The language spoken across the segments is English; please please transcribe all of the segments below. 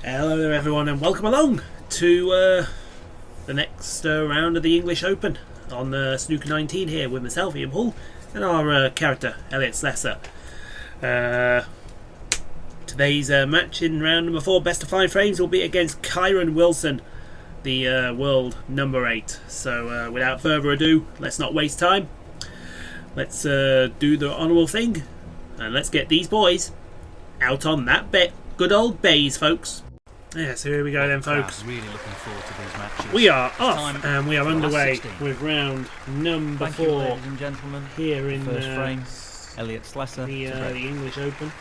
Hello there everyone and welcome along to the next round of the English Open on Snooker 19 here with myself, Ian Hall, and our character, Elliot Slessor. Today's match in round number 4, best of 5 frames, will be against Kyren Wilson, the world number 8. So without further ado, let's not waste time. Let's do the honourable thing and let's get these boys out on that good old baize, folks. Yeah, so here we go then, folks. Really looking forward to these matches. We are off and we are underway with round number 4, ladies and gentlemen. Here in first frame, Elliot Slessor, the English Open.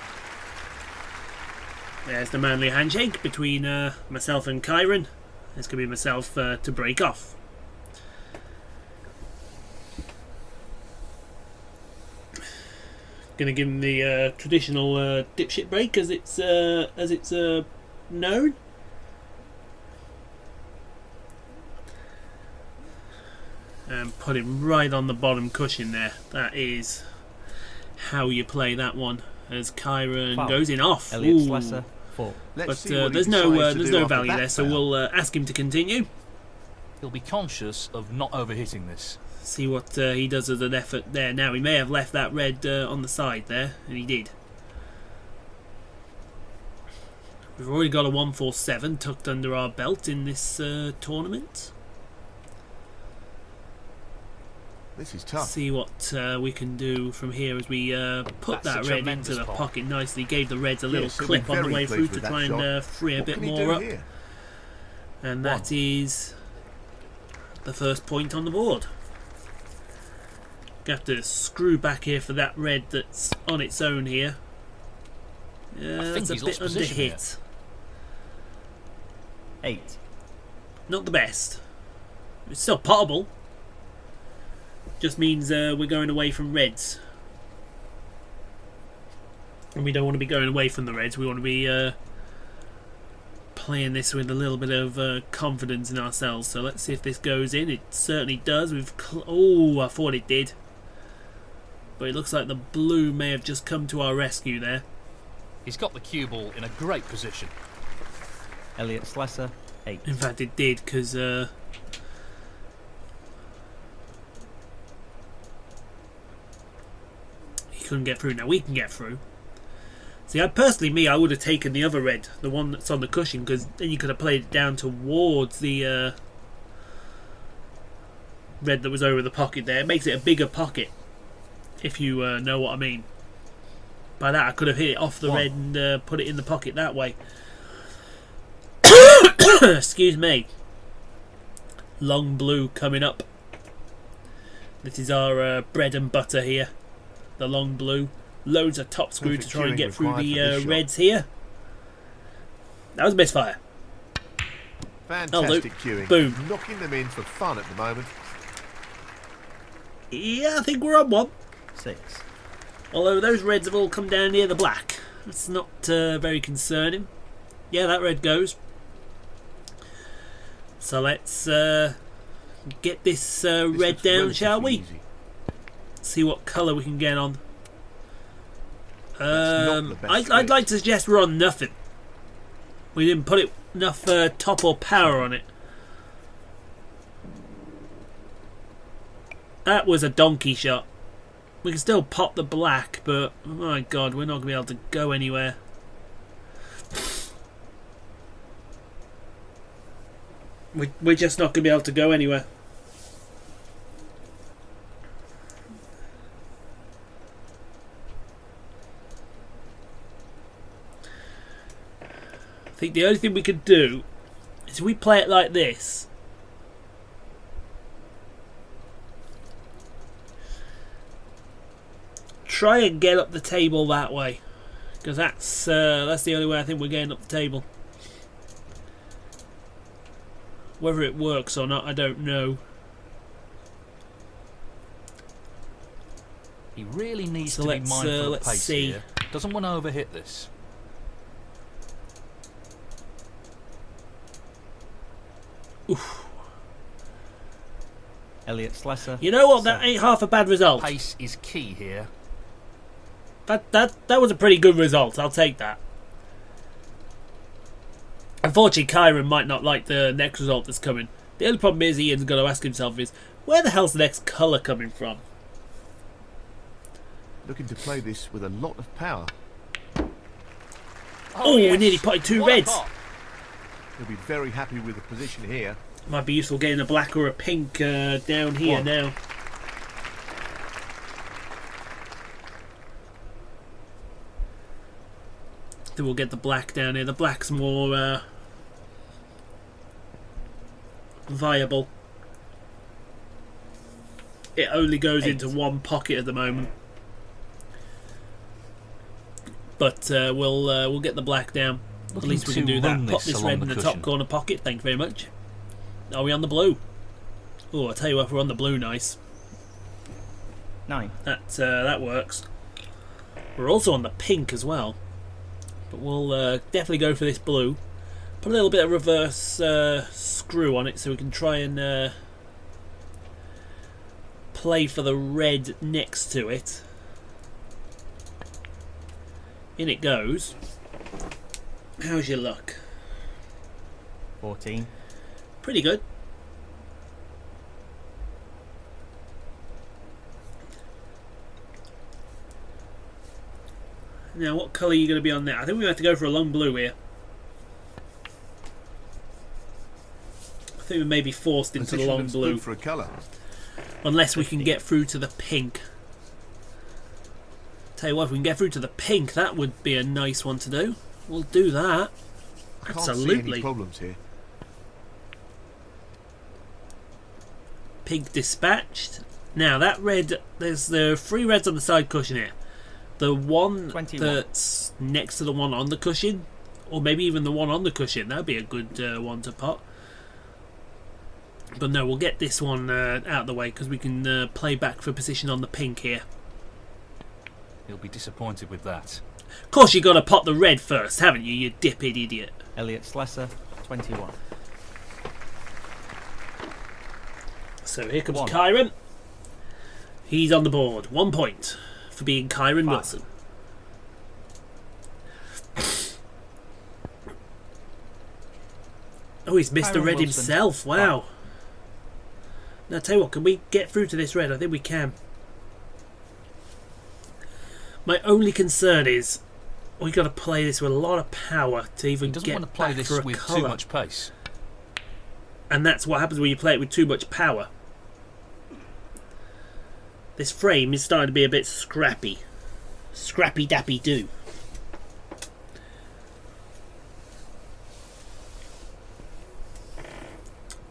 There's the manly handshake between myself and Kyren. It's going to be myself to break off. Going to give him the traditional dipshit break as it's known. And put him right on the bottom cushion there. That is how you play that one. As Kyren goes in off. Elliot Slessor, 4. But there's no value there, so we'll ask him to continue. He'll be conscious of not overhitting this. See what he does as an effort there. Now he may have left that red on the side there, and he did. We've already got a 147 tucked under our belt in this tournament. This is tough. See what we can do from here as we put that red into the pocket nicely. Gave the reds a little clip on the way through to try and free a bit more up. And that is the first point on the board. Have to screw back here for that red that's on its own here. It's a bit under hit. 8. Not the best. It's still potable. Just means we're going away from reds. And we don't want to be going away from the reds. We want to be playing this with a little bit of confidence in ourselves. So let's see if this goes in. It certainly does. Oh, I thought it did. But it looks like the blue may have just come to our rescue there. He's got the cue ball in a great position. Elliot Slessor, 8. In fact, it did, because he couldn't get through. Now we can get through. See, I would have taken the other red, the one that's on the cushion, because then you could have played it down towards the red that was over the pocket there. It makes it a bigger pocket, if you know what I mean. By that, I could have hit it off the red and put it in the pocket that way. Excuse me. Long blue coming up. This is our bread and butter here. The long blue. Loads of top screw to try and get through the reds here. That was a misfire. Fantastic queuing. Boom. Knocking them in for fun at the moment. Yeah, I think we're on one. 6. Although those reds have all come down near the black. That's not very concerning. Yeah, that red goes. So let's get this red down, shall we? Easy. See what colour we can get on. I'd like to suggest we're on nothing. We didn't put enough top or power on it. That was a donkey shot. We can still pop the black, but oh my god, we're not going to be able to go anywhere. We're just not going to be able to go anywhere. I think the only thing we could do is if we play it like this. Try and get up the table that way, because that's the only way I think we're getting up the table. Whether it works or not, I don't know. He really needs to be mindful of pace here. Doesn't want to overhit this. Oof. Elliot Slessor. You know what? That ain't half a bad result. Pace is key here. That was a pretty good result. I'll take that. Unfortunately, Kyren might not like the next result that's coming. The only problem is Ian's going to ask himself is, where the hell's the next colour coming from? Looking to play this with a lot of power. Oh, yes. we nearly potted two What a reds. pot. He'll be very happy with the position here. Might be useful getting a black or a pink down here One. now. Then we'll get the black down here. The black's more viable. It only goes 8. into one pocket at the moment. But we'll get the black down. At Looking least we can to do that. run Pop this this along red in the the top cushion. corner pocket. Thank you very much. Are we on the blue? Oh, I tell you what, if we're on the blue, nice. 9. That works. We're also on the pink as well, but we'll definitely go for this blue. Put a little bit of reverse screw on it so we can try and play for the red next to it. In it goes. How's your luck? 14. Pretty good. Now, what colour are you going to be on now? I think we have to go for a long blue here. I think we may be forced into the Position long looks blue. good for a colour. Unless we can get through to the pink. Tell you what, if we can get through to the pink, that would be a nice one to do. We'll do that. I can't see Absolutely. any problems here. Pink dispatched. Now, that red, there's the 3 reds on the side cushion here. The one 21. that's next to the one on the cushion, or maybe even the one on the cushion, that'd be a good one to pot. But no, we'll get this one out of the way because we can play back for position on the pink here. He'll be disappointed with that. Of course, you got to pot the red first, haven't you? You dippy idiot. Elliot Slesser, 21. So here comes 1. Kyren. He's on the board. 1 point for being Kyren 5. Wilson. Oh, he's Mr. Kyren Red Wilson. himself. Wow. Now, tell you what, can we get through to this red? I think we can. My only concern is we got to play this with a lot of power to He even doesn't get want to play back this for a with colour. too much pace. And that's what happens when you play it with too much power. This frame is starting to be a bit scrappy. Scrappy dappy do.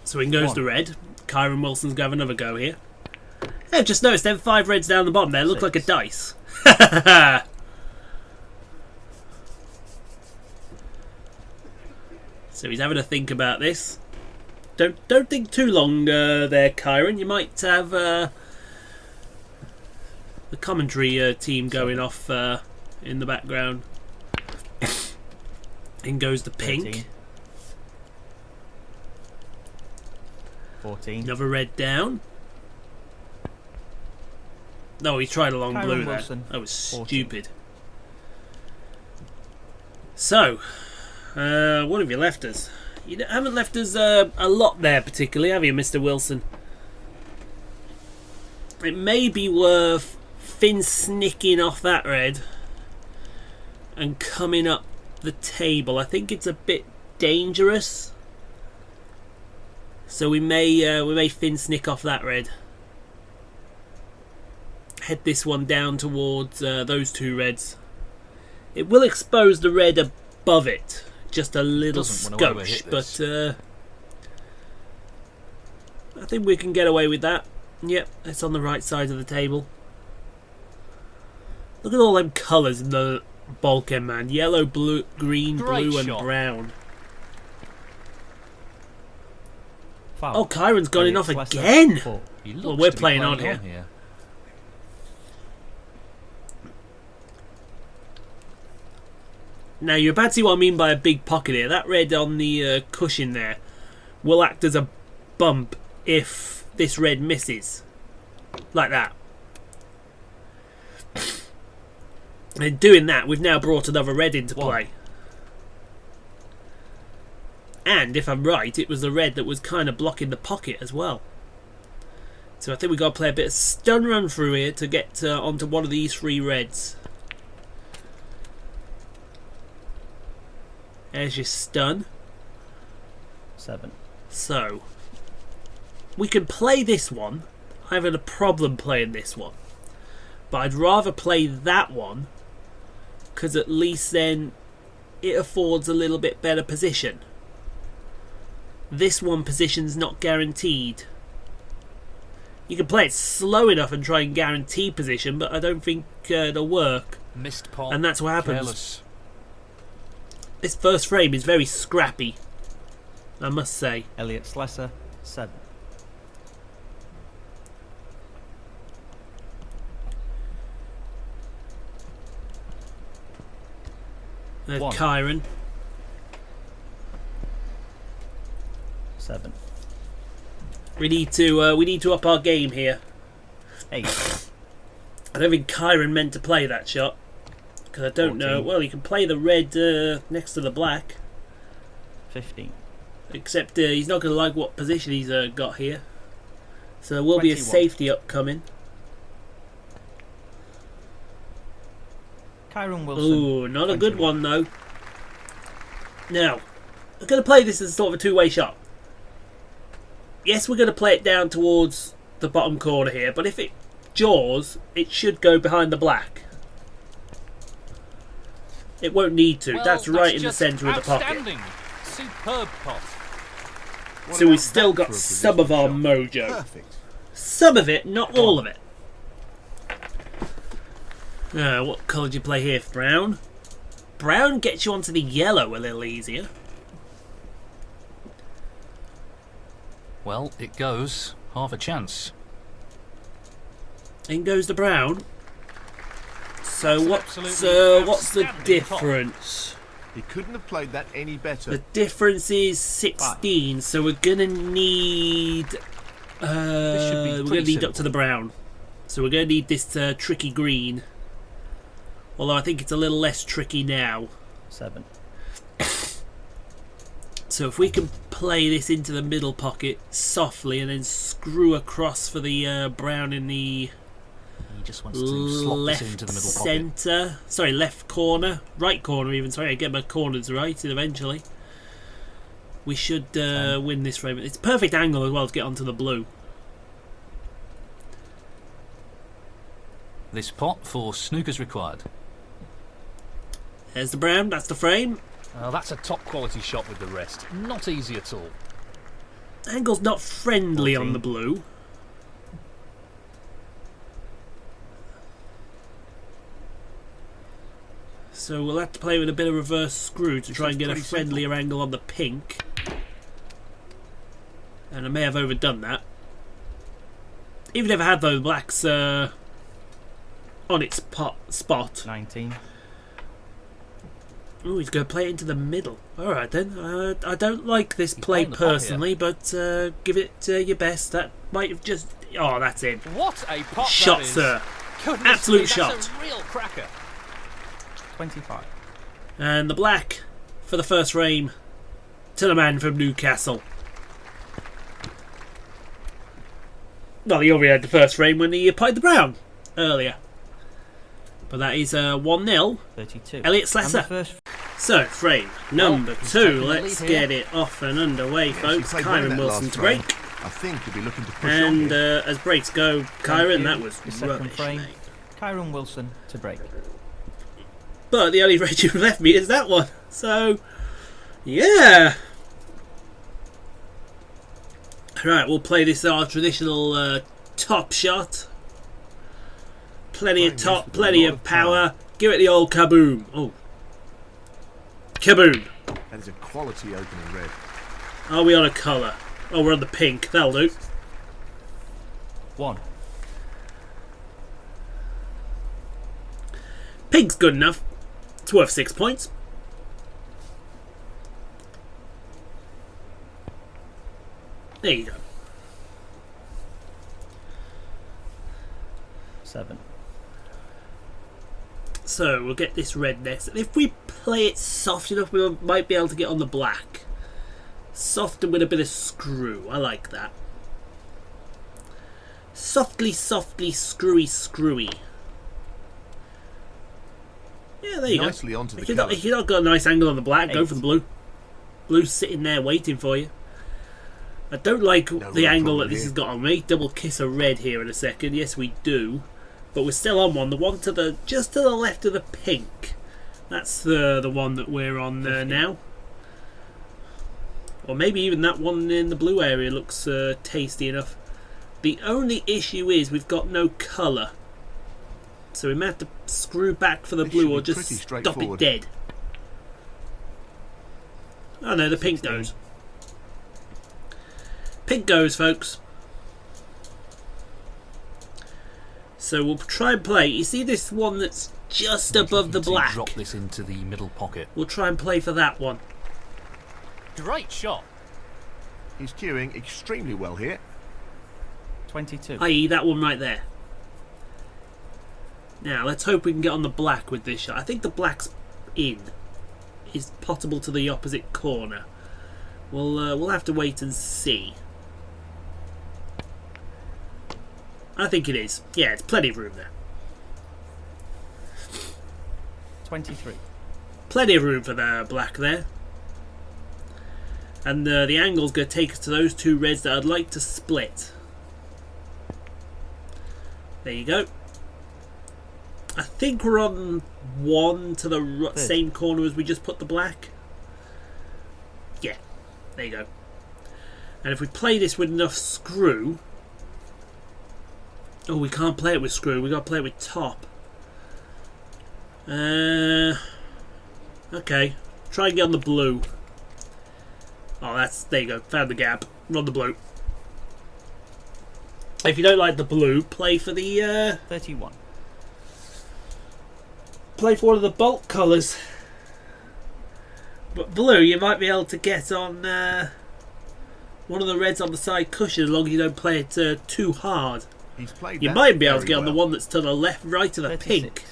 So in goes 1. the red. Kyren Wilson's going to have another go here. I've just noticed them 5 reds down the bottom there look 6. like a dice. So he's having a think about this. Don't think too long there, Kyren. You might have the commentary team going off in the background. In goes the pink. 13. 14. Another red down. No, he tried a long Kyren blue there. Wilson, That was 14. stupid. So, what have you left us? You haven't left us a lot there particularly, have you, Mr. Wilson? It may be worth Finn snicking off that red and coming up the table. I think it's a bit dangerous. So we may Finn snick off that red. Head this one down towards those 2 reds. It will expose the red above it, just a little Doesn't wanna skosh, overhit this. but I think we can get away with that. Yep, it's on the right side of the table. Look at all them colours in the bulkhead, man. Yellow, blue, green, Great blue and shot. brown. Foul. Oh, Kyren's gone in Elliot off Slesser, again. 4. He Well, looks we're to be playing on here. Now, you're about to see what I mean by a big pocket here. That red on the cushion there will act as a bump if this red misses. Like that. And in doing that, we've now brought another red into 1. play. And if I'm right, it was the red that was kind of blocking the pocket as well. So I think we've got to play a bit of stun run through here to get onto one of these 3 reds. There's your stun. 7. So, we can play this one. I haven't a problem playing this one. But I'd rather play that one, because at least then it affords a little bit better position. This one position's not guaranteed. You can play it slow enough and try and guarantee position, but I don't think it'll work. Missed pot. And that's what happens. Careless. This first frame is very scrappy, I must say. Elliot Slesser, 7. There's 1. Kyren. 7. We need to up our game here. 8. I don't think Kyren meant to play that shot, because I don't 14. know. Well, he can play the red next to the black, 15. except he's not going to like what position he's got here. So there will be a 21. safety upcoming. Kyren Wilson. Ooh, not a good 21. one though. Now, I'm going to play this as sort of a two-way shot. Yes, we're going to play it down towards the bottom corner here, but if it jaws, it should go behind the black. It won't need to. Well, that's right in the just centre of the pocket. outstanding. Superb pot. What So we've about still that got for a some of our position mojo. shot? Perfect. Some of it, not all of it. What colour do you play here? Brown? Brown gets you onto the yellow a little easier. Well, it goes. Half a chance. In goes the brown. So That's an what's absolutely what's the outstanding difference? He couldn't have played that any better. The difference is 16, so we're gonna need should be we're gonna pretty need up to the brown. So we're gonna need this tricky green. Although I think it's a little less tricky now. 7. So if we can play this into the middle pocket softly and then screw across for the brown in the He just wants to slot this into the middle pocket. centre. Sorry, left corner. Right corner even. Sorry, I get my corners right eventually. We should win this frame. It's a perfect angle as well to get onto the blue. This pot for snookers required. There's the brown. That's the frame. That's a top quality shot with the rest. Not easy at all. Angle's not friendly 14. on the blue. So we'll have to play with a bit of reverse screw to try and get a Pretty simple. friendlier angle on the pink. And I may have overdone that. Even if I had those blacks on its spot. 19. Oh, he's going to play it into the middle. Alright then. I don't like this play playing the pot here. personally, but give it your best. That might have just... Oh, that's in. What a pot Shot, that is. sir. Goodness Absolute me, shot. That's a real cracker. 25. And the black for the first frame to the man from Newcastle. Well, he already had the first frame when he played the brown earlier. But that is 1-0. 32. Elliot And the Slesser. first So, frame number he's 2. taking the Let's lead get here. it off and underway, Yes, he folks. played well in Kyren that Wilson last to frame. break. I think he'll be looking to push on And here. as breaks go, Kyren, that was the second rubbish, frame. mate. Kyren Wilson to break. But the only red you've left me is that one. So, yeah. Right, we'll play this our traditional top shot. Plenty of Playing this top, with a plenty lot of of power. Give it the old kaboom. Oh. Kaboom. That is a quality opening red. Are we on a colour? Oh, we're on the pink. That'll do. 1. Pink's good enough. It's worth 6 points. There you go. 7. So we'll get this red next. And if we play it soft enough, we might be able to get on the black. Soft and with a bit of screw. I like that. Softly, softly, screwy, screwy. Yeah, there you Nicely go. onto the If you've colours. not got a nice angle on the black, go 8. for the blue. Blue's sitting there waiting for you. I don't like No the real angle that problem this here. has got on me. Double kiss a red here in a second. Yes, we do. But we're still on one. The one to the just to the left of the pink. That's the one that we're on now. Or maybe even that one in the blue area looks tasty enough. The only issue is we've got no colour. So we may have to screw back for the This blue should or be just pretty stop it straightforward. dead. Oh no, the pink 16. goes. Pink goes, folks. So we'll try and play. You see this one that's just above the Looking to black? Drop this into the middle pocket. We'll try and play for that one. Great shot. He's cueing extremely well here. 22. I.e. that one right there. Now, let's hope we can get on the black with this shot. I think the black's in. Is potable to the opposite corner. We'll have to wait and see. I think it is. Yeah, it's plenty of room there. 23. Plenty of room for the black there. And the angle's going to take us to those two reds that I'd like to split. There you go. I think we're on one to the same corner as we just put the black. Yeah, there you go. And if we play this with enough screw... Oh, we can't play it with screw. We've got to play it with top. Okay. Try and get on the blue. Oh, there you go. Found the gap. We're on the blue. If you don't like the blue, play for the... 31. Play for one of the bulk colours. But blue, you might be able to get on one of the reds on the side cushion as long as you don't play it too hard. He's played You that might be able to very get on the well. one that's to the left, right of the 36. pink.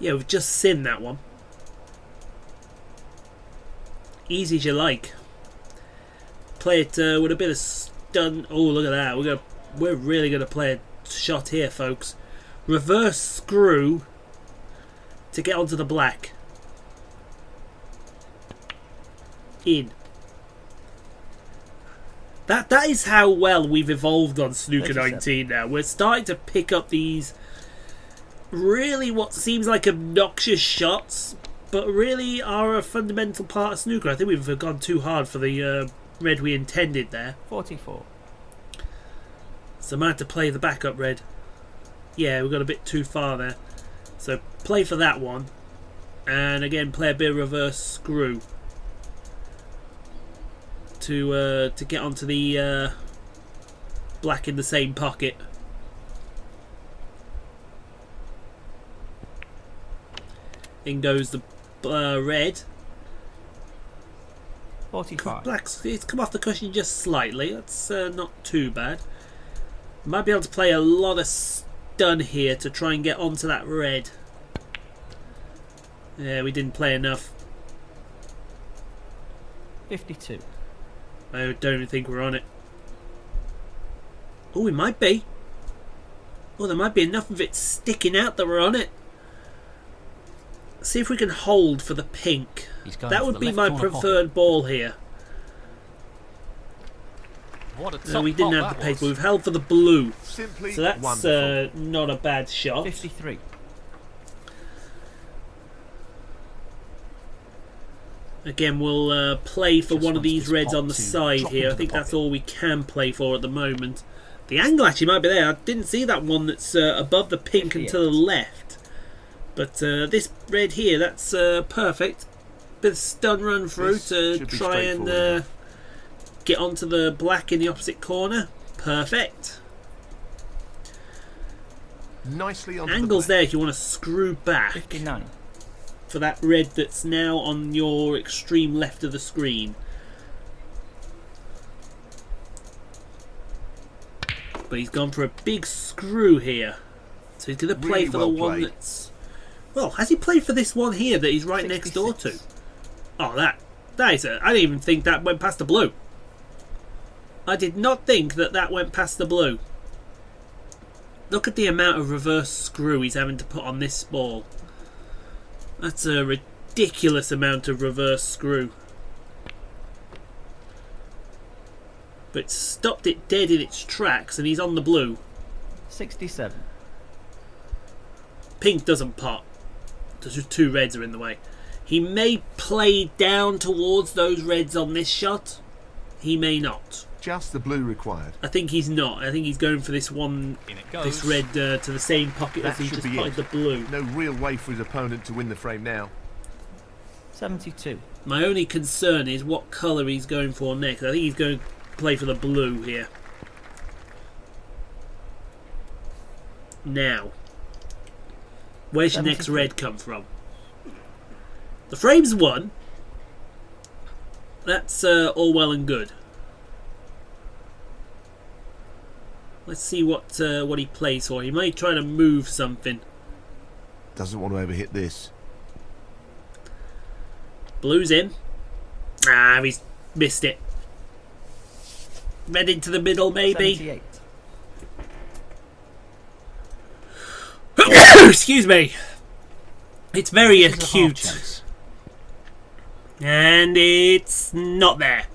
Yeah, we've just seen that one. Easy as you like. Play it with a bit of stun. Oh, look at that. We're really going to play a shot here, folks. Reverse screw to get onto the black. In. That is how well we've evolved on Snooker 37. 19 now. We're starting to pick up these really what seems like obnoxious shots, but really are a fundamental part of Snooker. I think we've gone too hard for the red we intended there. 44. So I might have to play the backup red. Yeah, we got a bit too far there. So play for that one. And again, play a bit of reverse screw. To get onto the black in the same pocket. In goes the red. 45. It's come off the cushion just slightly. That's not too bad. Might be able to play a lot of stun here to try and get onto that red. Yeah, we didn't play enough. 52. I don't even think we're on it. Oh, we might be. Oh, there might be enough of it sticking out that we're on it. See if we can hold for the pink. He's going That for would the be left my corner preferred ball here. What a top No, we didn't pot have the that pace, but was. we've held for the blue. Simply So that's wonderful. not a bad shot. 53. Again, we'll play for Just one of wants these this reds pot on the to side drop here. I into think the that's pocket. all we can play for at the moment. The angle actually might be there. I didn't see that one that's above the pink and to the 58. left. But this red here, that's perfect. Bit of stun run through This to should be try and straightforward enough. get onto the black in the opposite corner. Perfect. Nicely onto Angles the there if you want to screw back 59. for that red that's now on your extreme left of the screen. But he's gone for a big screw here. So he's going to play Really for the well one played. that's... Well, has he played for this one here that he's right next door to? 66. Oh, that That is I didn't even think that went past the blue. I did not think that that went past the blue. Look at the amount of reverse screw he's having to put on this ball. That's a ridiculous amount of reverse screw. But stopped it dead in its tracks, and he's on the blue. 67. Pink doesn't pot. There's two reds are in the way. He may play down towards those reds on this shot. He may not. Just the blue required. I think he's not. I think he's going for this one, In it goes. this red to the same pocket That as he should just be potted it. the blue. No real way for his opponent to win the frame now. 72. My only concern is what colour he's going for next. I think he's going to play for the blue here. Now, where's your next 73. red come from? The frame's won. That's all well and good. Let's see what he plays for. He might try to move something. Doesn't want to overhit this. Blue's in. Ah, he's missed it. Red into the middle, maybe. 78. Excuse me. It's very This is a half acute. chance. And it's not there.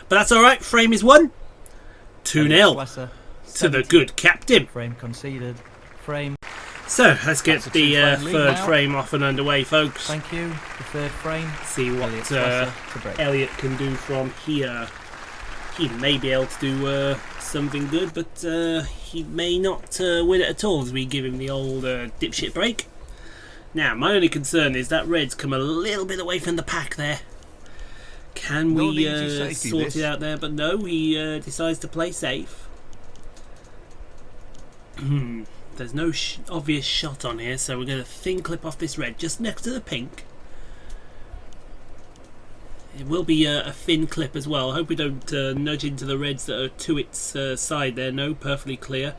But that's alright. Frame is won. 2-0 Lesser, to the 70. good captain. Frame conceded. Frame. So let's get That's a the two-frame lead third now. frame off and underway, folks. Thank you. The third frame. See what Elliot Lesser to break. Elliot can do from here. He may be able to do something good, but he may not win it at all as we give him the old dipshit break. Now, my only concern is that red's come a little bit away from the pack there. Can Not we easy safety, sort this. it out there? But no, he decides to play safe. There's no obvious shot on here, so we're going to thin clip off this red just next to the pink. It will be a thin clip as well. I hope we don't nudge into the reds that are to its side there. No, perfectly clear.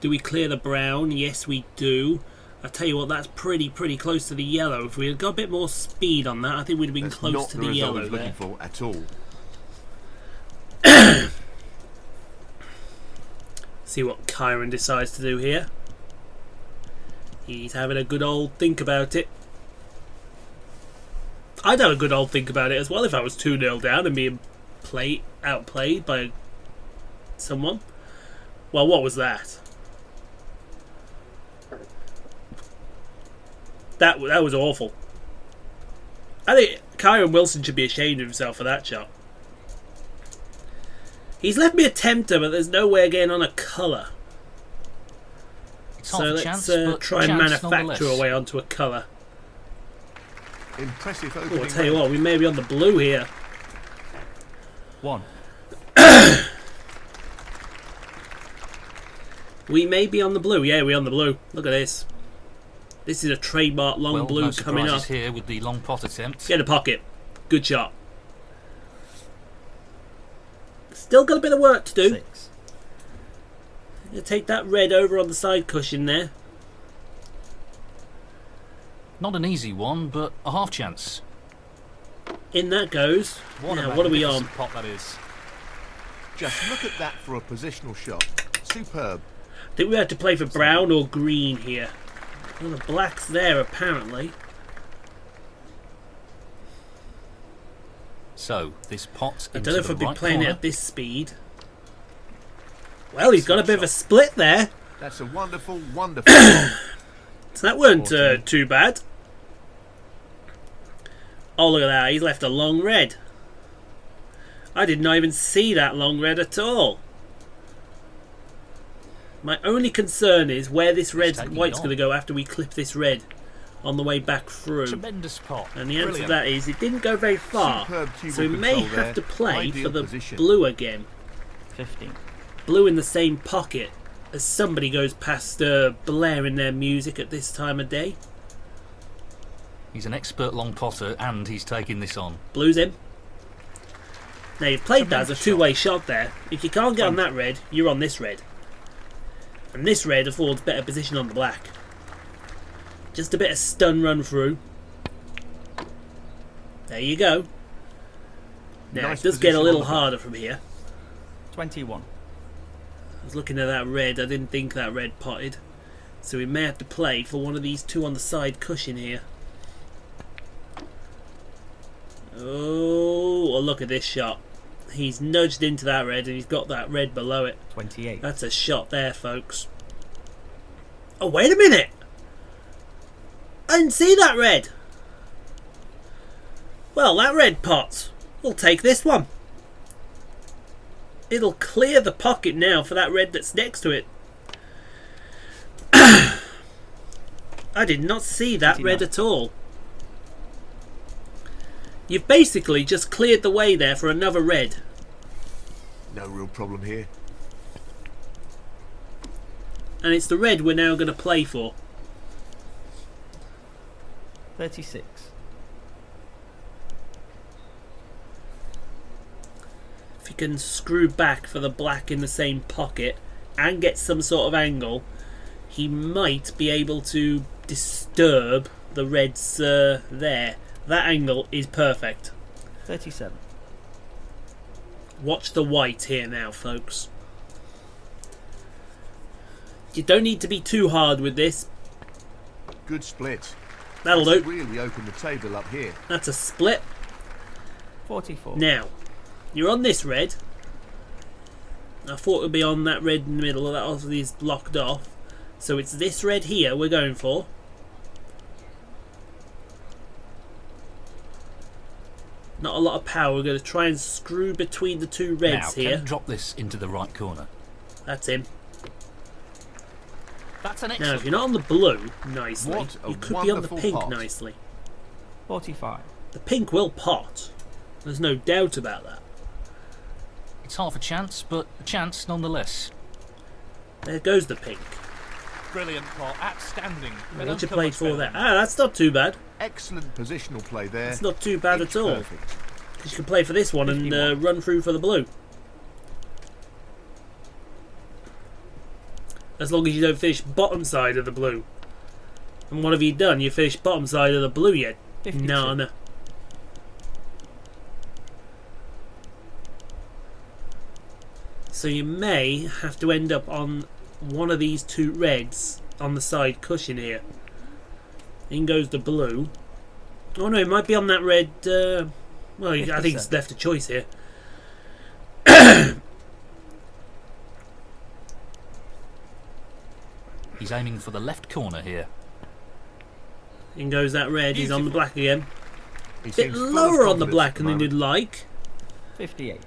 Do we clear the brown? Yes, we do. I tell you what, that's pretty close to the yellow. If we had got a bit more speed on that, I think we'd have been That's close not to the the result yellow he's there. looking for at all. See what Kyren decides to do here. He's having a good old think about it. I'd have a good old think about it as well if I was 2-0 down and being outplayed by someone. Well, what was that? That was awful. I think Kyren Wilson should be ashamed of himself for that shot. He's left me a tempter, but there's no way of getting on a colour. It's So half a let's chance, but try and chance manufacture nonetheless. a way onto a colour. Impressive Oh, opening. I'll tell you what, we may be on the blue here. 1. We may be on the blue. Yeah, we're on the blue. Look at this. This is a trademark long Well, blue no coming up. surprises here with the long pot attempt. Get a pocket. Good shot. Still got a bit of work to do. 6. You take that red over on the side cushion there. Not an easy one, but a half chance. In that goes. What a Now, what are we on? magnificent pot that is. Just look at that for a positional shot. Superb. I think we had to play for brown or green here. Well, the black's there apparently. So, this pot I into don't know if the I'd be right playing it corner. at this speed. Well, he's got a bit of a split there. That's a wonderful, wonderful shot. So that weren't too bad. Oh, look at that. He's left a long red. I did not even see that long red at all. My only concern is where this red taking white's it going to on. go after we clip this red on the way back through. Tremendous pot. And the answer to Brilliant. that is it didn't go very far. Superb cue So we ball may control there. have to play Ideal for the position. blue again. 15. Blue in the same pocket as somebody goes past blaring their music at this time of day. He's an expert long potter, and he's taking this on. Blue's in. Now you've played that as a Tremendous two-way shot there. If you can't get on that red, you're on this red. And this red affords better position on the black. Just a bit of stun run through. There you go. Now, Nice it does get a position little on the black. harder from here. 21. I was looking at that red. I didn't think that red potted. So we may have to play for one of these two on the side cushion here. Oh, look at this shot. He's nudged into that red and he's got that red below it. 28. That's a shot there, folks. Oh, wait a minute! I didn't see that red! Well, that red pots. We'll take this one. It'll clear the pocket now for that red that's next to it. I did not see that red at all. You've basically just cleared the way there for another red. No real problem here. And it's the red we're now going to play for. 36. If you can screw back for the black in the same pocket and get some sort of angle, he might be able to disturb the reds there. That angle is perfect. 37. Watch the white here now, folks. You don't need to be too hard with this. Good split. That'll That's do. really opened the table up here. That's a split. 44. Now, you're on this red. I thought it would be on that red in the middle. That obviously is blocked off. So it's this red here we're going for. Not a lot of power. We're going to try and screw between the two reds Now, here. can you drop this into the right corner? That's him. That's an Now, excellent. if you're not on the blue nicely, What a you could be on the wonderful pink pot. nicely. 45. The pink will pot. There's no doubt about that. It's half a chance, but a chance nonetheless. There goes the pink. Brilliant pot, outstanding. What you played for there? Ah, that's not too bad. Excellent positional play there. That's not too bad Pitch at all. perfect. Because you can play for this one and 51. run through for the blue. As long as you don't finish bottom side of the blue. And what have you done? You finished bottom side of the blue yet? 52. None. So you may have to end up on one of these two reds on the side cushion here. In goes the blue. Oh no, it might be on that red. Well, I think it's 57. left a choice here. He's aiming for the left corner here. In goes that red. He's on the black again. He Bit seems full of lower on the confidence black at the than he'd moment. like. 58.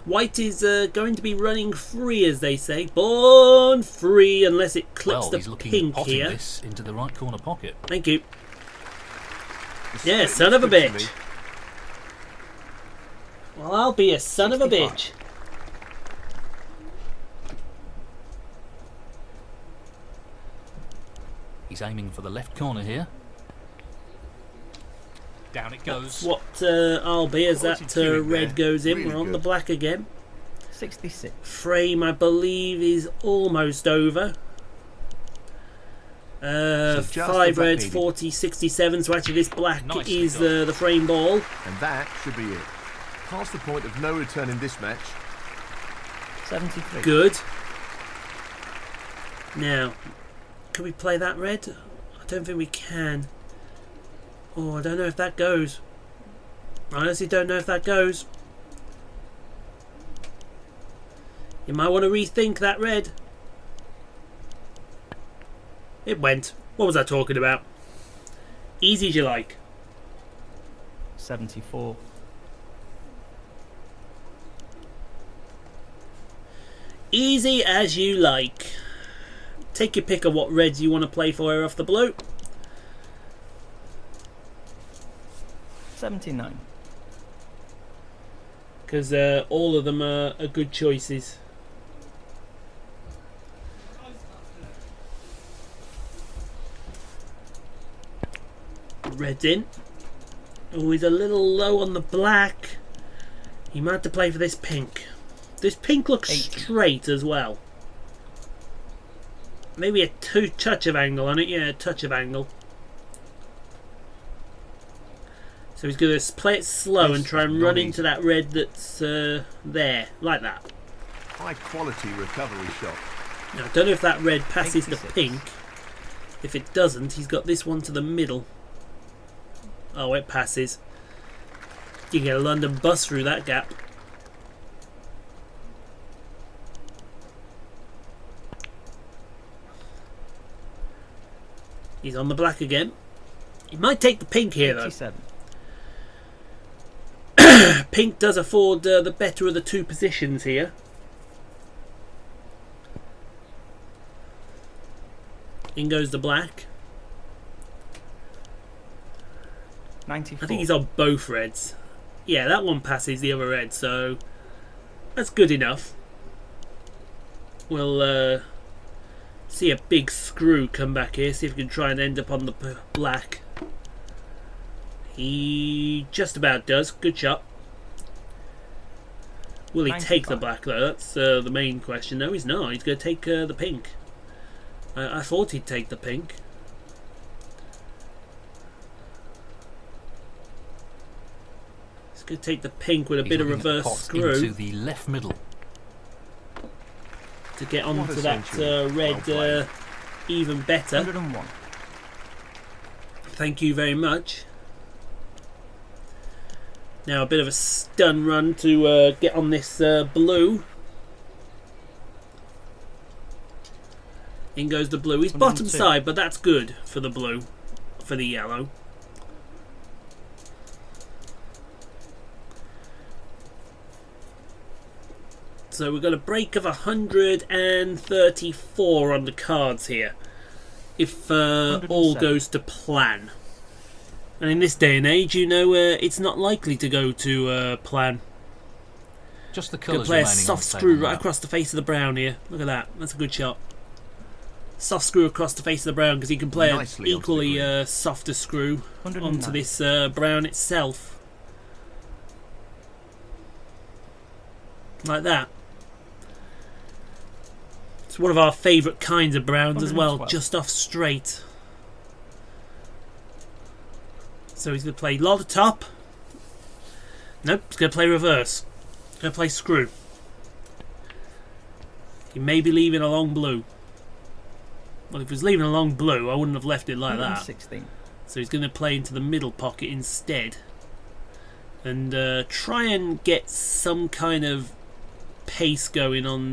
White is going to be running free, as they say. Born free, unless it clips Well, the he's looking pink at potting here. this into the right corner pocket. Thank you. The Yeah, split son looks of a good to bitch. me. Well, I'll be a son of a 65. bitch. He's aiming for the left corner here. Down it That's goes. what I'll be as that 42 in red there. goes in. Really We're on the good. black again. 66. Frame, I believe, is almost over. So just 5 the black reds, needed. 40, 67. So actually this black Nicely is done. the frame ball. And that should be it. Past the point of no return in this match. 73. Good. Now, can we play that red? I don't think we can. Oh, I don't know if that goes. I honestly don't know if that goes. You might want to rethink that red. It went. What was I talking about? Easy as you like. 74. Easy as you like. Take your pick of what reds you want to play for here off the blue. 79. Because all of them are good choices. Red in. Oh, he's a little low on the black. He might have to play for this pink. This pink looks 80. straight as well. Maybe a touch of angle on it. Yeah, a touch of angle. So he's going to play it slow and try and run into that red that's there, like that. High quality recovery shot. Now, I don't know if that red passes the 86. pink. If it doesn't, he's got this one to the middle. Oh, it passes. You can get a London bus through that gap. He's on the black again. He might take the pink here, though. 87. Pink does afford the better of the two positions here. In goes the black. 94. I think he's on both reds. Yeah, that one passes the other red, so that's good enough. We'll see a big screw come back here, see if we can try and end up on the black. He just about does. Good shot. Will he 95. take the black though? That's the main question. No, he's not. He's going to take the pink. I thought he'd take the pink. He's going to take the pink with a bit of He's looking at the reverse pot screw into the left middle. to get What onto a that century. red Well played. even better. 101. Thank you very much. Now a bit of a stun run to get on this blue. In goes the blue. He's bottom 102. side, but that's good for the blue, for the yellow. So we've got a break of 134 on the cards here, if all 107. goes to plan. And in this day and age, you know, it's not likely to go to plan. Just the Gonna colours play a remaining soft on the screw table right now. across the face of the brown here. Look at that. That's a good shot. Soft screw across the face of the brown, because he can play an Nicely onto the equally green. softer screw 109. onto this brown itself. Like that. It's one of our favourite kinds of browns as well, 112. just off straight. So he's going to play lot of top. Nope, he's going to play reverse. He's going to play screw. He may be leaving a long blue. Well, if he was leaving a long blue, I wouldn't have left it like that. 116. So he's going to play into the middle pocket instead. And try and get some kind of pace going on.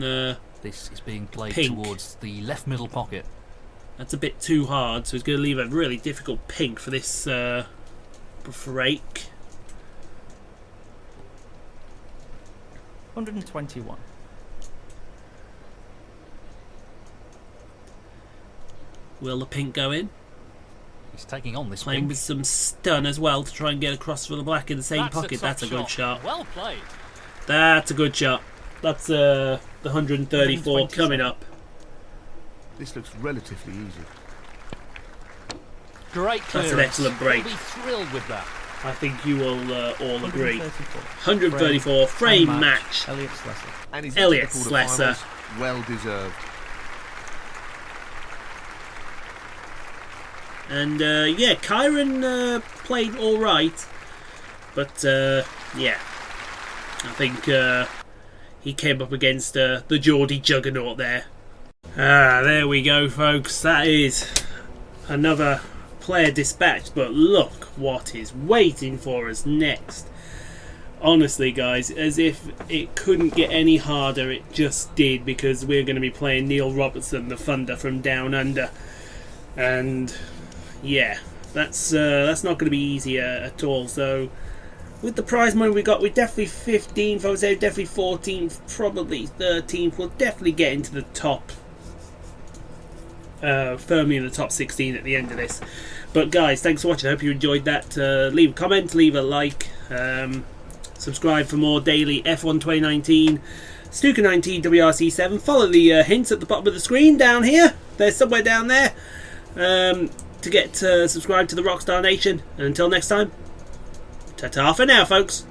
This is being played Pink. towards the left middle pocket. That's a bit too hard, so he's going to leave a really difficult pink for this break. 121. Will the pink go in? He's taking on this Playing pink. with some stun as well to try and get across for the black in the same pocket. That's a good shot. Well played. That's a good shot. That's the 134 127. coming up. This looks relatively easy. Great That's clearance. an excellent break. You'll be thrilled with that. I think you will all agree. 134. 134 frame Frame match. Elliot Slessor. And he's Elliot into the Slessor. quarterfinals. Well deserved. And yeah, Kyren played all right, but yeah, I think he came up against the Geordie juggernaut there. There we go, folks. That is another player dispatched, but look what is waiting for us next. Honestly, guys, as if it couldn't get any harder, it just did, because we're going to be playing Neil Robertson, the Thunder from Down Under, and yeah, that's not going to be easy at all. So with the prize money we got, we're definitely 15th, I would say definitely 14th, probably 13th. We'll definitely get into the top, firmly in the top 16 at the end of this. But guys, thanks for watching. I hope you enjoyed that. Leave a comment, leave a like, subscribe for more daily F1 2019, Snooker 19, WRC7. Follow the hints at the bottom of the screen down here. There's somewhere down there to get subscribed to the Rockstar Nation. And until next time, ta-ta for now, folks.